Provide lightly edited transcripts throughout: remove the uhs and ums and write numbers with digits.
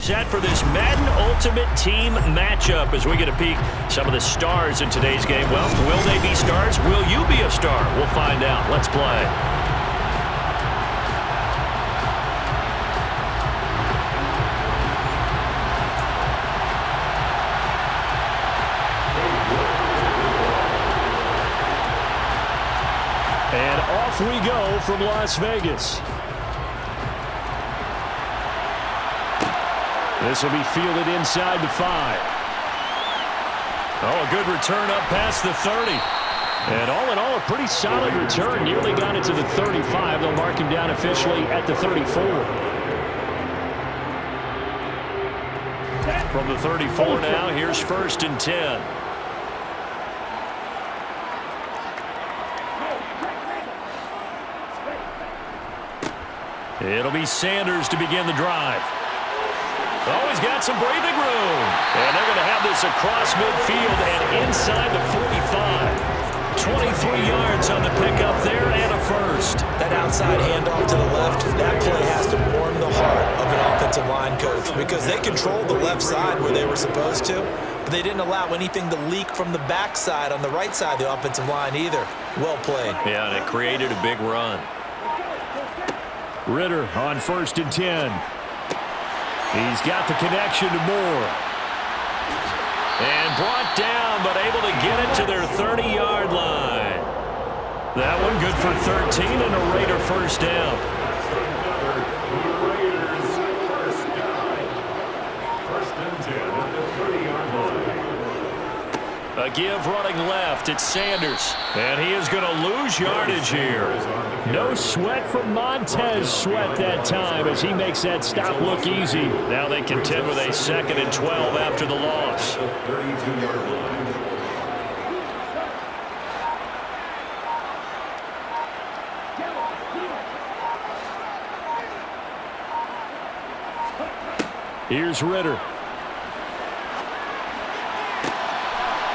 Set for this Madden Ultimate Team matchup as we get a peek some of the stars in today's game. Well, will they be stars? Will you be a star? We'll find out. Let's play. And off we go from Las Vegas. This will be fielded inside the 5. Oh, a good return up past the 30. And all in all, a pretty solid return. Nearly got it to the 35. They'll mark him down officially at the 34. From the 34 now, here's 1st and 10. It'll be Sanders to begin the drive. Oh, he's got some breathing room. And they're going to have this across midfield and inside the 45. 23 yards on the pickup there and a first. That outside handoff to the left, that play has to warm the heart of an offensive line coach because they controlled the left side where they were supposed to, but they didn't allow anything to leak from the backside on the right side of the offensive line either. Well played. Yeah, and it created a big run. Ritter on 1st and 10. He's got the connection to Moore. And brought down, but able to get it to their 30-yard line. That one good for 13 and a Raider first down. A give running left. It's Sanders. And he is going to lose yardage here. No sweat from Montez Sweat that time as he makes that stop look easy. Now they contend with a 2nd and 12 after the loss. Here's Ritter.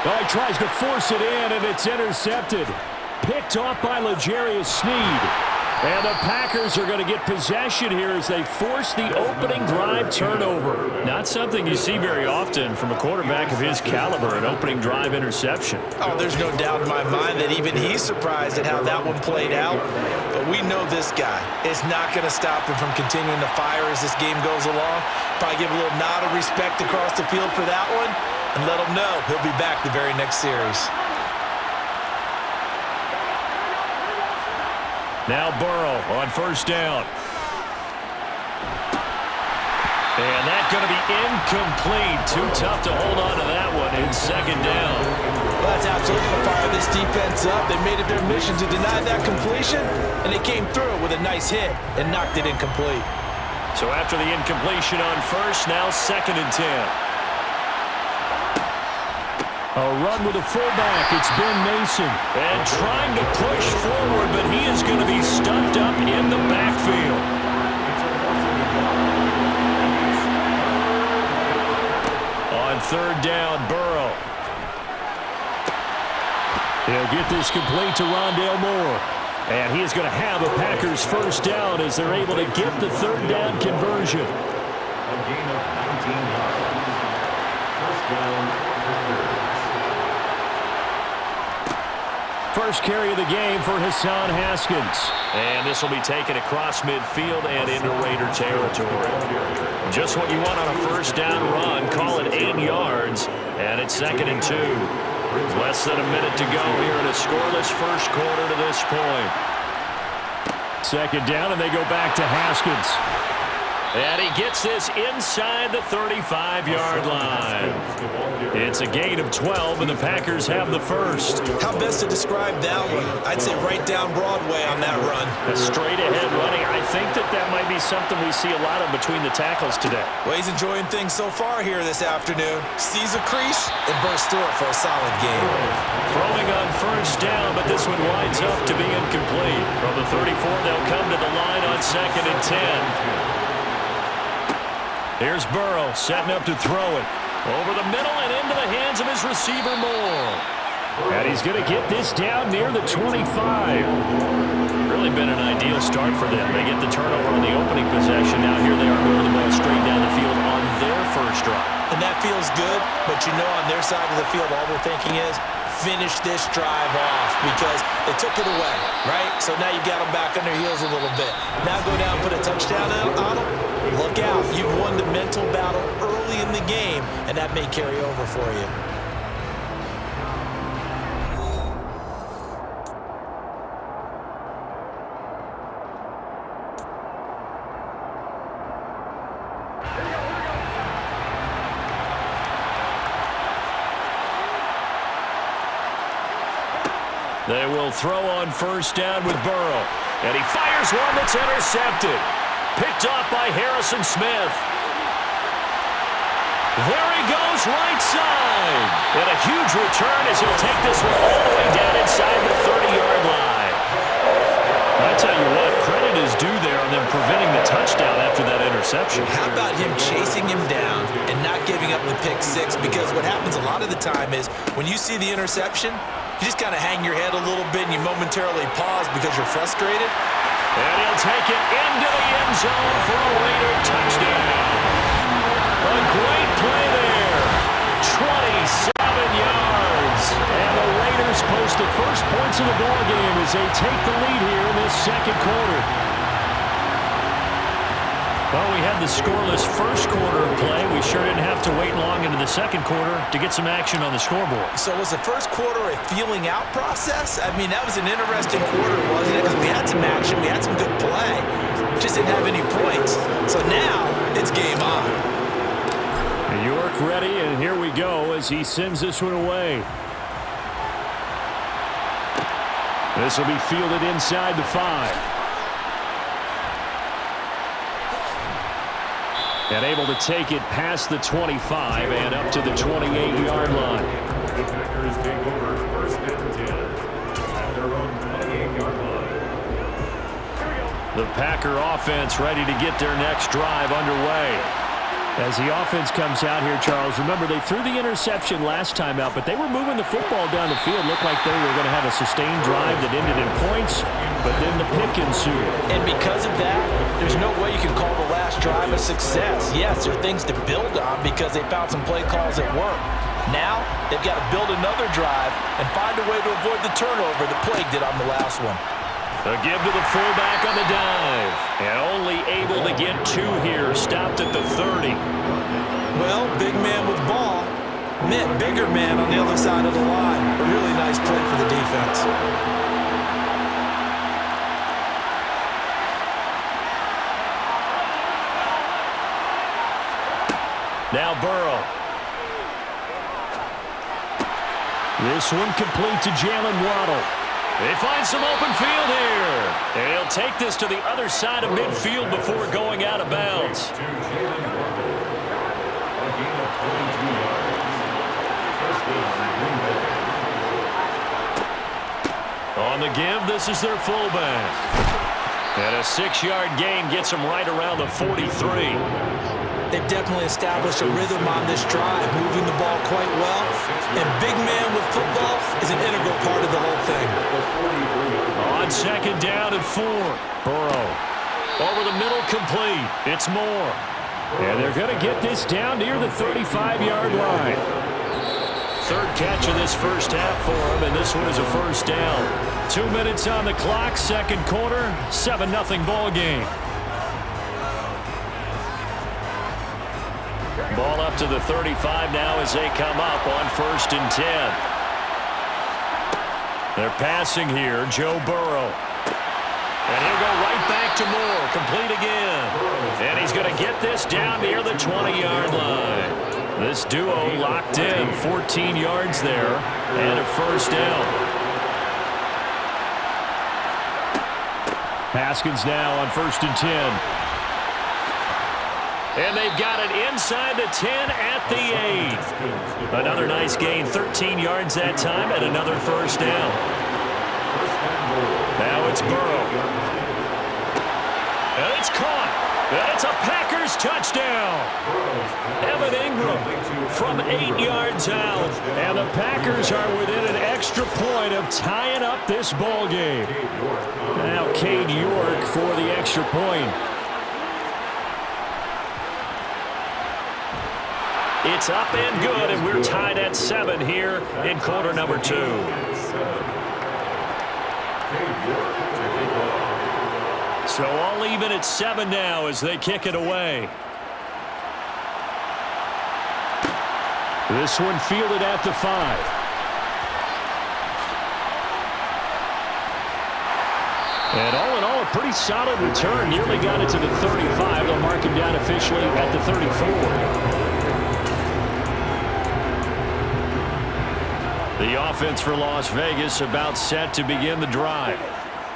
Oh, he tries to force it in, and it's intercepted. Picked off by L'Jarius Sneed. And the Packers are going to get possession here as they force the opening drive turnover. Not something you see very often from a quarterback of his caliber, an opening drive interception. Oh, there's no doubt in my mind that even he's surprised at how that one played out. But we know this guy is not going to stop him from continuing to fire as this game goes along. Probably give a little nod of respect across the field for that one and let him know he'll be back the very next series. Now Burrow on 1st down. And that's going to be incomplete. Too tough to hold on to that one in 2nd down. Well, that's absolutely going to fire this defense up. They made it their mission to deny that completion, and they came through with a nice hit and knocked it incomplete. So after the incompletion on 1st, now 2nd and 10. A run with a fullback. It's Ben Mason. And trying to push forward, but he is going to be stuffed up in the backfield. On 3rd down, Burrow. He'll get this complete to Rondale Moore. And he is going to have a Packers first down as they're able to get the 3rd down conversion. A gain of 19 yards. First down. First carry of the game for Hassan Haskins. And this will be taken across midfield and into Raider territory. Just what you want on a 1st down run. Call it 8 yards. And it's 2nd and 2. Less than a minute to go here in a scoreless first quarter to this point. 2nd down, and they go back to Haskins. And he gets this inside the 35-yard line. It's a gain of 12, and the Packers have the first. How best to describe that one? I'd say right down Broadway on that run. A straight-ahead running. I think that might be something we see a lot of between the tackles today. Well, he's enjoying things so far here this afternoon. Sees a crease and bursts through it for a solid game. Throwing on 1st down, but this one winds up to be incomplete. From the 34, they'll come to the line on 2nd and 10. Here's Burrow setting up to throw it. Over the middle and into the hands of his receiver Moore. And he's going to get this down near the 25. Really been an ideal start for them. They get the turnover on the opening possession. Now here they are moving the ball straight down the field on their first drive. And that feels good, but you know on their side of the field all they're thinking is finish this drive off because they took it away, right? So now you've got them back on their heels a little bit. Now go down and put a touchdown on them. Look out. You've won the mental battle early in the game, and that may carry over for you. They will throw on first down with Burrow. And he fires one that's intercepted. Picked off by Harrison Smith. There he goes, right side. And a huge return as he'll take this one all the way down inside the 30-yard line. I tell you what, credit is due there on them preventing the touchdown after that interception. How about him chasing him down and not giving up the pick six? Because what happens a lot of the time is when you see the interception, you just kind of hang your head a little bit and you momentarily pause because you're frustrated. And he'll take it into the end zone for a Raider touchdown. A great play there. 27 yards. And the Raiders post the first points of the ballgame as they take the lead here in this second quarter. Well, we had the scoreless first quarter of play. We sure didn't have to wait long into the second quarter to get some action on the scoreboard. So was the first quarter a feeling out process? I mean, that was an interesting quarter, wasn't it? Because we had some action, we had some good play. Just didn't have any points. So now it's game on. York ready, and here we go as he sends this one away. This will be fielded inside the 5. And able to take it past the 25 and up to the 28-yard line. The Packers take over first and 10 at their own 28-yard line. The Packer offense ready to get their next drive underway. As the offense comes out here, Charles, remember they threw the interception last time out, but they were moving the football down the field. Looked like they were going to have a sustained drive that ended in points, but then the pick ensued. And because of that, there's no way you can call the last drive a success. Yes, there are things to build on because they found some play calls that work. Now, they've got to build another drive and find a way to avoid the turnover that plagued it on the last one. A give to the fullback on the dive. And only able to get 2 here. Stopped at the 30. Well, big man with ball met bigger man on the other side of the line. A really nice play for the defense. Now Burrow. This one complete to Jalen Waddle. They find some open field here. And he'll take this to the other side of midfield before going out of bounds. On the give, this is their fullback. And a 6-yard gain gets them right around the 43. They've definitely established a rhythm on this drive, moving the ball quite well. And big man with football is an integral part of the whole thing. On second down and 4. Burrow over the middle, complete. It's Moore. And they're going to get this down near the 35-yard line. Third catch of this first half for him, and this one is a first down. 2 minutes on the clock, second quarter, 7-0 ball game. Ball up to the 35 now as they come up on first and 10. They're passing here, Joe Burrow. And he'll go right back to Moore, complete again. And he's going to get this down near the 20-yard line. This duo locked in, 14 yards there, and a first down. Haskins now on first and 10. And they've got it inside the 10 at the 8. Another nice gain, 13 yards that time, and another first down. Now it's Burrow. And it's caught. And it's a Packers touchdown. Evan Ingram. from 8 yards out. And the Packers are within an extra point of tying up this ball game. Now Cade York for the extra point. It's up and good, and we're tied at 7 here in quarter number 2. So all even at 7 now as they kick it away. This one fielded at the 5. And all in all, a pretty solid return. Nearly got it to the 35. They'll mark him down officially at the 34. The offense for Las Vegas about set to begin the drive.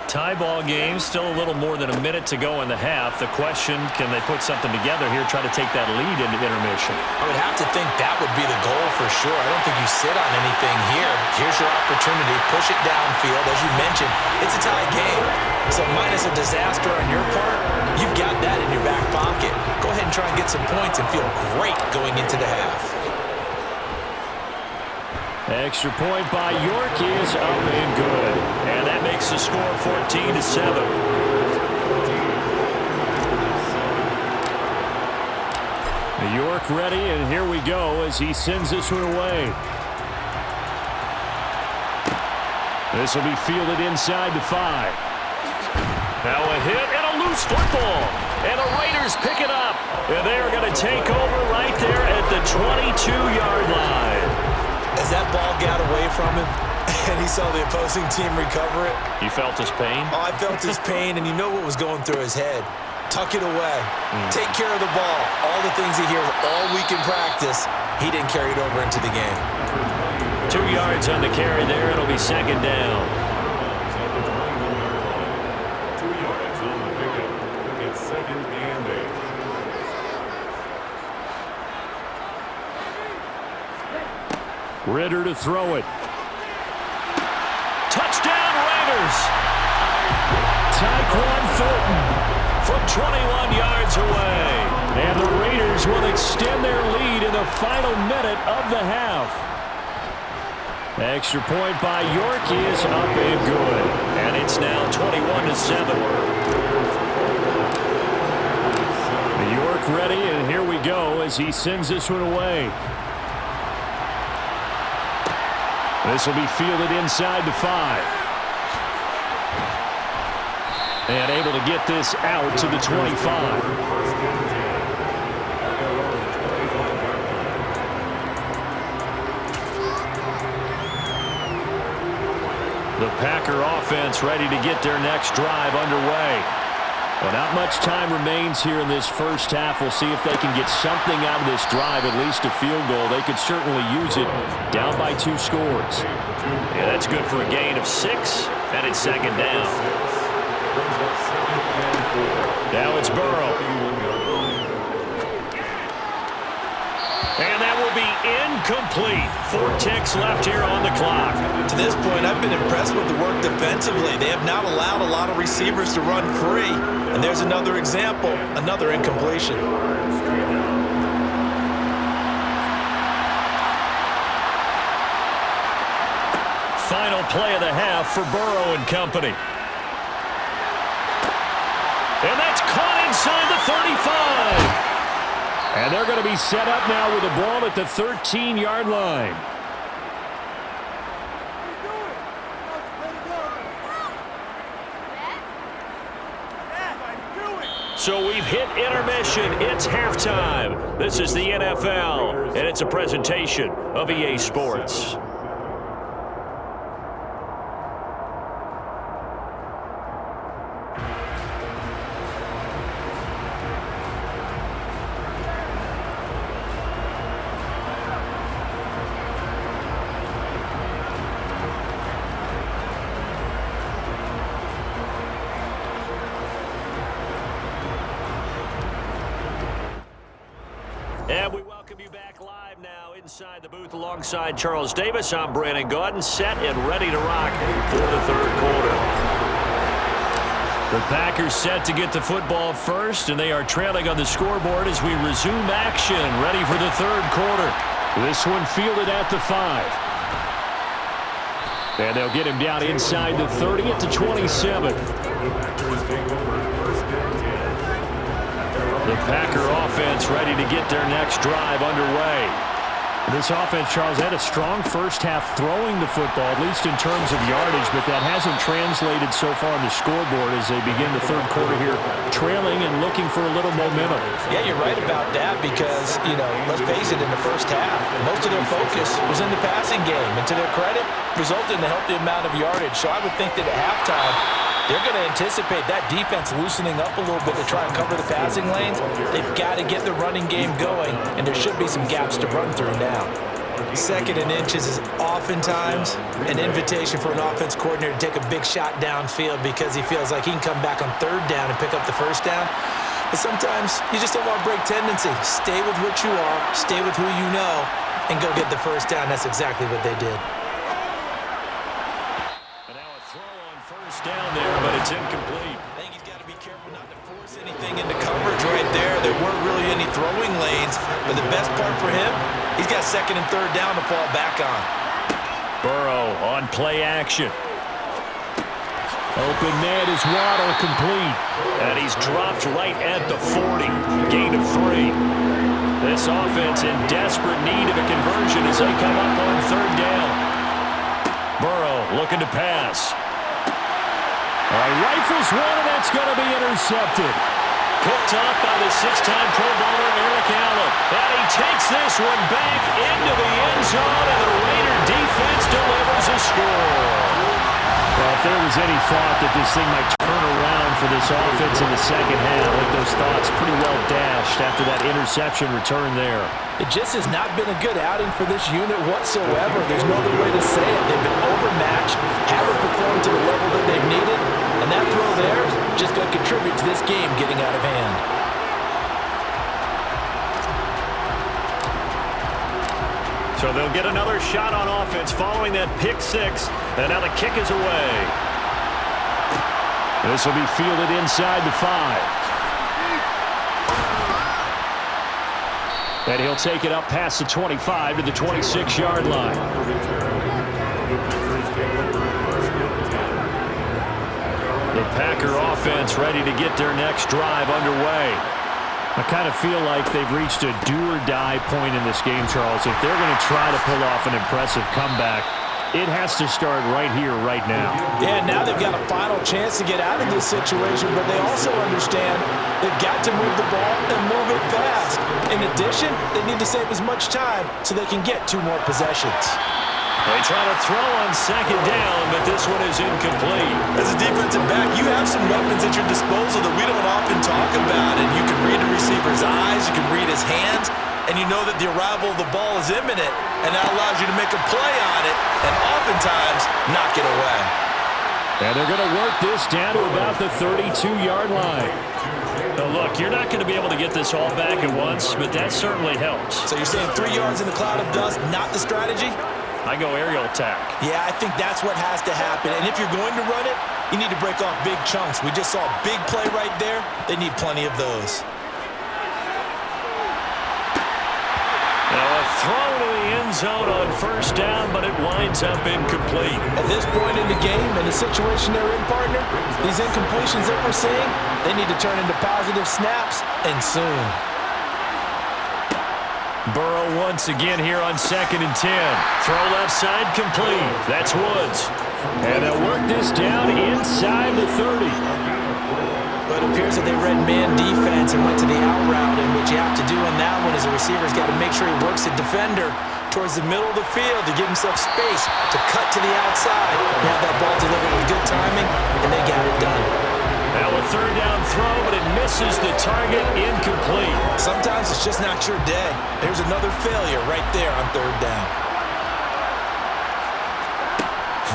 Tie ball game, still a little more than a minute to go in the half. The question, can they put something together here, try to take that lead into intermission? I would have to think that would be the goal for sure. I don't think you sit on anything here. Here's your opportunity. Push it downfield. As you mentioned, it's a tie game. So minus a disaster on your part, you've got that in your back pocket. Go ahead and try and get some points and feel great going into the half. Extra point by York is up and good. And that makes the score 14-7. York ready, and here we go as he sends this one away. This will be fielded inside the 5. Now a hit and a loose football. And the Raiders pick it up. And they are going to take over right there at the 22-yard line. As that ball got away from him and he saw the opposing team recover it. You felt his pain? Oh, I felt his pain, and you know what was going through his head. Tuck it away. Take care of the ball. All the things he hears all week in practice, he didn't carry it over into the game. 2 yards on the carry there. It'll be second down. 2 yards on the pickup. It's second and 8. Ritter to throw it. Touchdown Raiders! Tyquan Thornton from 21 yards away. And the Raiders will extend their lead in the final minute of the half. Extra point by York is up and good. And it's now 21-7. York ready, and here we go as he sends this one away. This will be fielded inside the 5. And able to get this out to the 25. The Packer offense ready to get their next drive underway. Well, not much time remains here in this first half. We'll see if they can get something out of this drive, at least a field goal. They could certainly use it down by 2 scores. Yeah, that's good for a gain of 6, and it's second down. Now it's Burrow. And that will be incomplete. 4 ticks left here on the clock. To this point, I've been impressed with the work defensively. They have not allowed a lot of receivers to run free. And there's another example, another incompletion. Final play of the half for Burrow and company. And that's caught inside the 35. And they're going to be set up now with the ball at the 13-yard line. So we've hit intermission. It's halftime. This is the NFL, and it's a presentation of EA Sports. And we welcome you back live now inside the booth alongside Charles Davis. I'm Brandon Gaudin, set and ready to rock for the third quarter. The Packers set to get the football first, and they are trailing on the scoreboard as we resume action, ready for the third quarter. This one fielded at the 5. And they'll get him down inside the 30 at the 27. The Packer offense ready to get their next drive underway. This offense, Charles, had a strong first half throwing the football, at least in terms of yardage, but that hasn't translated so far on the scoreboard as they begin the third quarter here, trailing and looking for a little momentum. Yeah, you're right about that because, let's face it, in the first half, most of their focus was in the passing game, and to their credit, resulted in a healthy amount of yardage. So I would think that at halftime, they're going to anticipate that defense loosening up a little bit to try and cover the passing lanes. They've got to get the running game going, and there should be some gaps to run through now. Second and inches is oftentimes an invitation for an offense coordinator to take a big shot downfield because he feels like he can come back on third down and pick up the first down. But sometimes you just don't want to break tendency. Stay with what you are, stay with who you know, and go get the first down. That's exactly what they did. Down there, but it's incomplete. I think he's got to be careful not to force anything into coverage right there. There weren't really any throwing lanes, but the best part for him, he's got second and third down to fall back on. Burrow on play action. Open man is Waddle, complete. And he's dropped right at the 40. Gain of 3. This offense in desperate need of a conversion as they come up on third down. Burrow looking to pass. Rifles one, and that's going to be intercepted. Picked up by the 6-time Pro Bowler Eric Allen. And he takes this one back into the end zone, and the Raider defense delivers a score. Well, if there was any thought that this thing might turn around for this offense in the second half, I think those thoughts pretty well dashed after that interception return there. It just has not been a good outing for this unit whatsoever. There's no other way to say it. They've been overmatched, haven't performed to the level that they've needed, and that throw there is just going to contribute to this game getting out of hand. So they'll get another shot on offense following that pick 6, and now the kick is away. This will be fielded inside the 5. And he'll take it up past the 25 to the 26-yard line. The Packer offense ready to get their next drive underway. I kind of feel like they've reached a do-or-die point in this game, Charles. If they're going to try to pull off an impressive comeback, it has to start right here, right now. Yeah, now they've got a final chance to get out of this situation, but they also understand they've got to move the ball and move it fast. In addition, they need to save as much time so they can get 2 more possessions. They try to throw on second down, but this one is incomplete. As a defensive back, you have some weapons at your disposal that we don't often talk about, and you can read the receiver's eyes, you can read his hands, and you know that the arrival of the ball is imminent, and that allows you to make a play on it, and oftentimes knock it away. And they're going to work this down to about the 32-yard line. Now look, you're not going to be able to get this all back at once, but that certainly helps. So you're saying 3 yards in a cloud of dust, not the strategy? I go aerial attack. Yeah, I think that's what has to happen. And if you're going to run it, you need to break off big chunks. We just saw a big play right there. They need plenty of those. Now a throw to the end zone on first down, but it winds up incomplete. At this point in the game, in the situation they're in, partner, these incompletions that we're seeing, they need to turn into positive snaps, and soon. Burrow once again here on 2nd and 10. Throw left side complete. That's Woods. And they'll work this down inside the 30. But it appears that they read man defense and went to the out route, and what you have to do on that one is the receiver's got to make sure he works the defender towards the middle of the field to give himself space to cut to the outside and have that ball delivered with good timing, and they got it done. Now a third down throw, but it misses the target, incomplete. Sometimes it's just not your day. There's another failure right there on third down.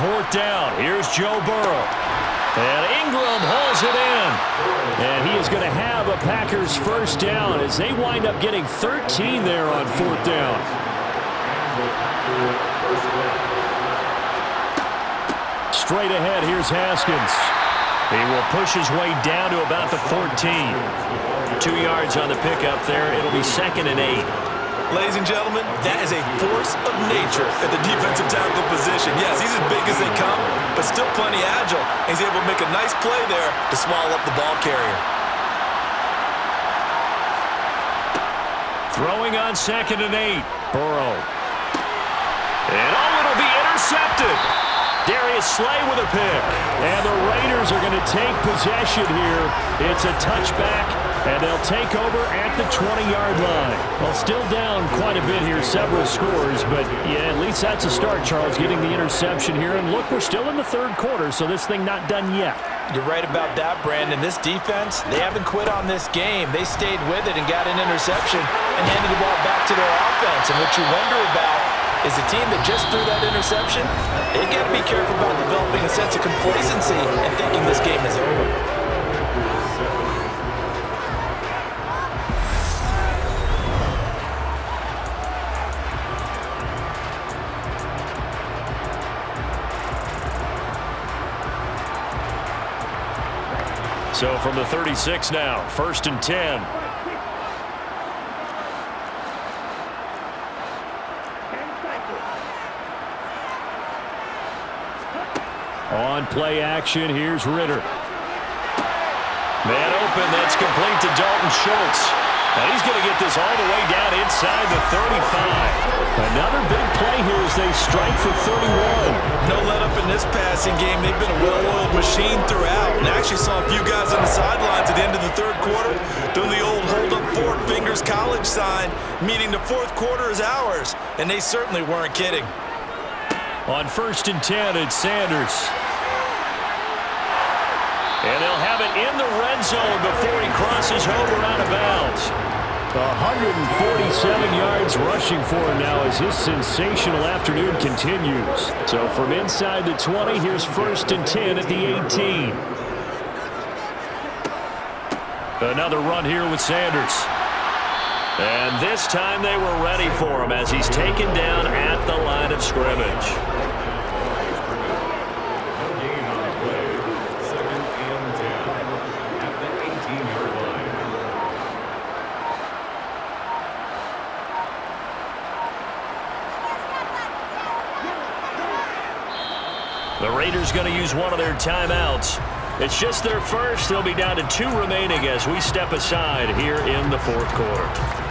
4th down, here's Joe Burrow. And Ingram hauls it in. And he is going to have a Packers first down as they wind up getting 13 there on 4th down. Straight ahead, here's Haskins. He will push his way down to about the 14. 2 yards on the pickup there. It'll be 2nd and 8. Ladies and gentlemen, that is a force of nature at the defensive tackle position. Yes, he's as big as they come, but still plenty agile. He's able to make a nice play there to swallow up the ball carrier. Throwing on 2nd and 8. Burrow. And it'll be intercepted. Darius Slay with a pick. And the Raiders are going to take possession here. It's a touchback, and they'll take over at the 20-yard line. Well, still down quite a bit here, several scores, but yeah, at least that's a start, Charles, getting the interception here. And look, we're still in the 3rd quarter, so this thing not done yet. You're right about that, Brandon. This defense, they haven't quit on this game. They stayed with it and got an interception and handed the ball back to their offense. And what you wonder about is the team that just threw that interception, they got to be careful about developing a sense of complacency and thinking this game is over. So from the 36 now, 1st and 10. On play action, here's Ritter. Man open, that's complete to Dalton Schultz. And he's going to get this all the way down inside the 35. Another big play here as they strike for 31. No let up in this passing game. They've been a well-oiled machine throughout. And I actually saw a few guys on the sidelines at the end of the 3rd quarter doing the old hold up 4 fingers college sign, meaning the 4th quarter is ours. And they certainly weren't kidding. On 1st and 10, it's Sanders. And they'll have it in the red zone before he crosses over out of bounds. 147 yards rushing for him now as his sensational afternoon continues. So from inside the 20, here's 1st and 10 at the 18. Another run here with Sanders. And this time they were ready for him as he's taken down at the line of scrimmage. The Raiders going to use one of their timeouts. It's just their first. They'll be down to 2 remaining as we step aside here in the 4th quarter.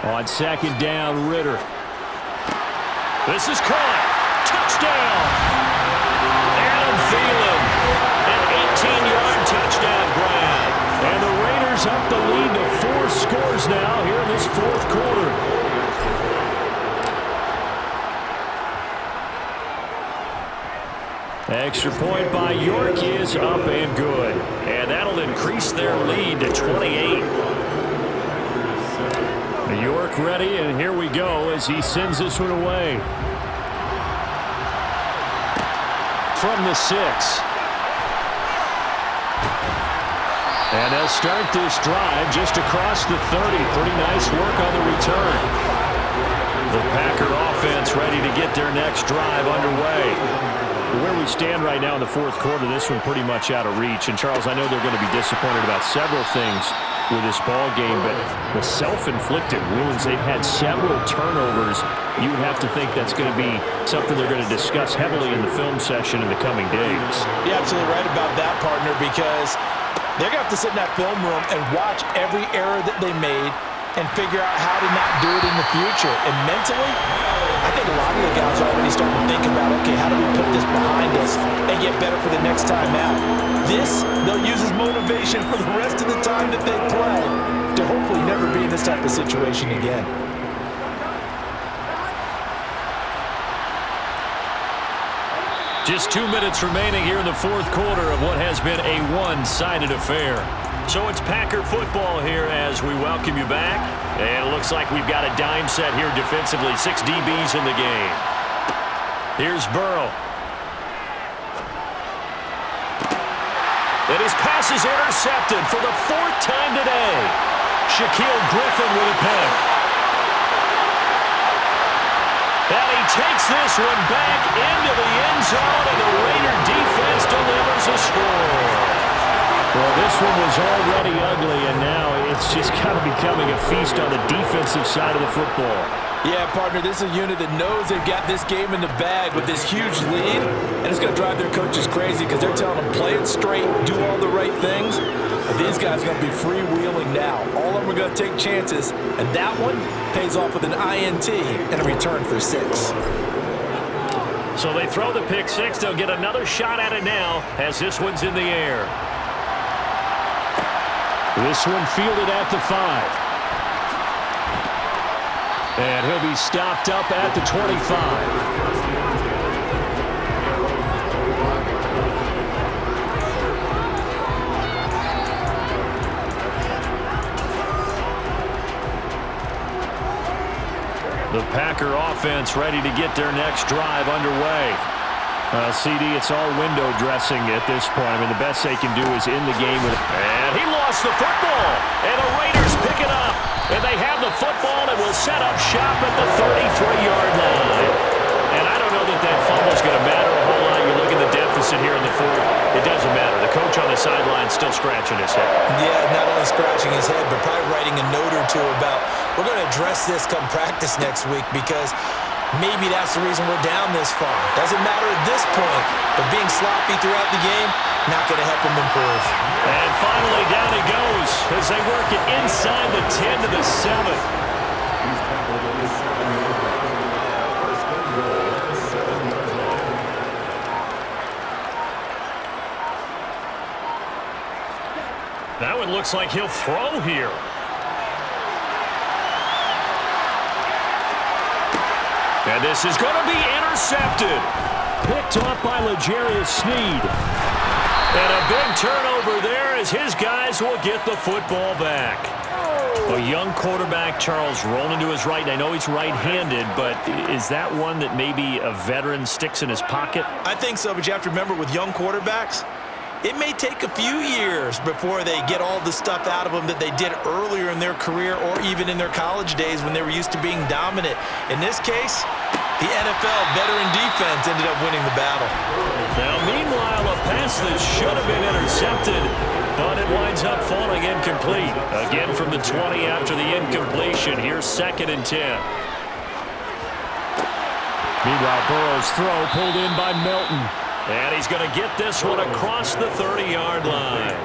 On 2nd down, Ritter. This is caught. Touchdown. Adam Thielen. An 18-yard touchdown grab. And the Raiders up the lead to 4 scores now here in this 4th quarter. Extra point by York is up and good. And that'll increase their lead to 28. York ready, and here we go as he sends this one away. From the 6. And they'll start this drive just across the 30. Pretty nice work on the return. The Packer offense ready to get their next drive underway. Where we stand right now in the 4th quarter, this one pretty much out of reach. And, Charles, I know they're going to be disappointed about several things with this ball game, but the self-inflicted wounds, they've had several turnovers. You would have to think that's going to be something they're going to discuss heavily in the film session in the coming days. You're absolutely right about that, partner, because they're going to have to sit in that film room and watch every error that they made and figure out how to not do it in the future. And mentally, I think a lot of the guys are already starting to think about, okay, how do we put this behind us and get better for the next time out? This, they'll use as motivation for the rest of the time that they play to hopefully never be in this type of situation again. Just 2 minutes remaining here in the 4th quarter of what has been a one-sided affair. So it's Packer football here as we welcome you back. And it looks like we've got a dime set here defensively. 6 DBs in the game. Here's Burrow. And his pass is intercepted for the 4th time today. Shaquille Griffin with a pick. And he takes this one back into the end zone, and the Raider defense delivers a score. Well, this one was already ugly, and now it's just kind of becoming a feast on the defensive side of the football. Yeah, partner, this is a unit that knows they've got this game in the bag with this huge lead, and it's going to drive their coaches crazy because they're telling them play it straight, do all the right things. But these guys are going to be freewheeling now. All of them are going to take chances, and that one pays off with an INT and a return for 6. So they throw the pick 6. They'll get another shot at it now as this one's in the air. This one fielded at the 5. And he'll be stopped up at the 25. The Packer offense ready to get their next drive underway. CD, it's all window dressing at this point. I mean, the best they can do is in the game with it. And he lost the football. And the Raiders pick it up. And they have the football and will set up shop at the 33-yard line. And I don't know that that fumble's going to matter a whole lot. You look at the deficit here in the 4th. It doesn't matter. The coach on the sideline still scratching his head. Yeah, not only scratching his head, but probably writing a note or two about, we're going to address this come practice next week because maybe that's the reason we're down this far. Doesn't matter at this point, but being sloppy throughout the game, not going to help him improve. And finally, down he goes as they work it inside the 10 to the 7. That one looks like he'll throw here. And this is going to be intercepted. Picked off by L'Jarius Sneed. And a big turnover there as his guys will get the football back. A young quarterback, Charles, rolling to his right. I know he's right-handed, but is that one that maybe a veteran sticks in his pocket? I think so, but you have to remember with young quarterbacks, it may take a few years before they get all the stuff out of them that they did earlier in their career or even in their college days when they were used to being dominant. In this case, the NFL veteran defense ended up winning the battle. Now, meanwhile, a pass that should have been intercepted, but it winds up falling incomplete. Again from the 20 after the incompletion. Here's 2nd and 10. Meanwhile, Burrow's throw pulled in by Melton. And he's going to get this one across the 30-yard line.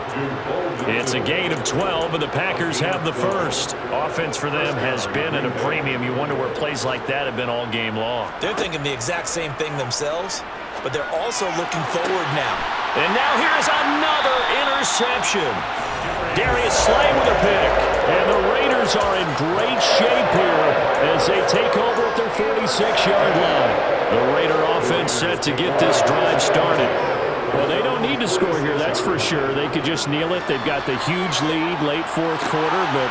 It's a gain of 12, and the Packers have the first. Offense for them has been at a premium. You wonder where plays like that have been all game long. They're thinking the exact same thing themselves, but they're also looking forward now. And now here's another interception. Darius Slay with a pick. And the Raiders are in great shape here as they take over at their 46-yard line. The Raider offense set to get this drive started. Well, they don't need to score here, that's for sure. They could just kneel it. They've got the huge lead late 4th quarter, but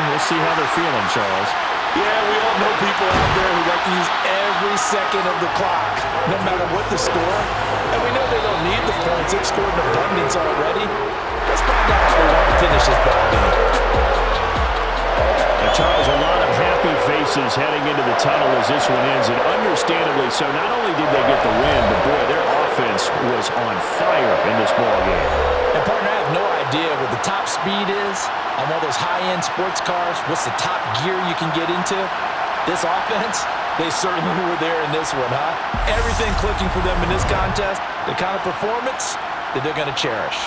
we'll see how they're feeling, Charles. Yeah, we all know people out there who like to use every second of the clock, no matter what the score. And we know they don't need the points. They've scored in abundance already. Let's find out how they want to finish this ball game. And Charles, a lot of happy faces heading into the tunnel as this one ends, and understandably so. Not only did they get the win, but boy, their offense was on fire in this ball game. And partner, I have no idea what the top speed is on one of those high-end sports cars. What's the top gear you can get into? This offense, they certainly were there in this one, huh? Everything clicking for them in this contest, the kind of performance that they're going to cherish.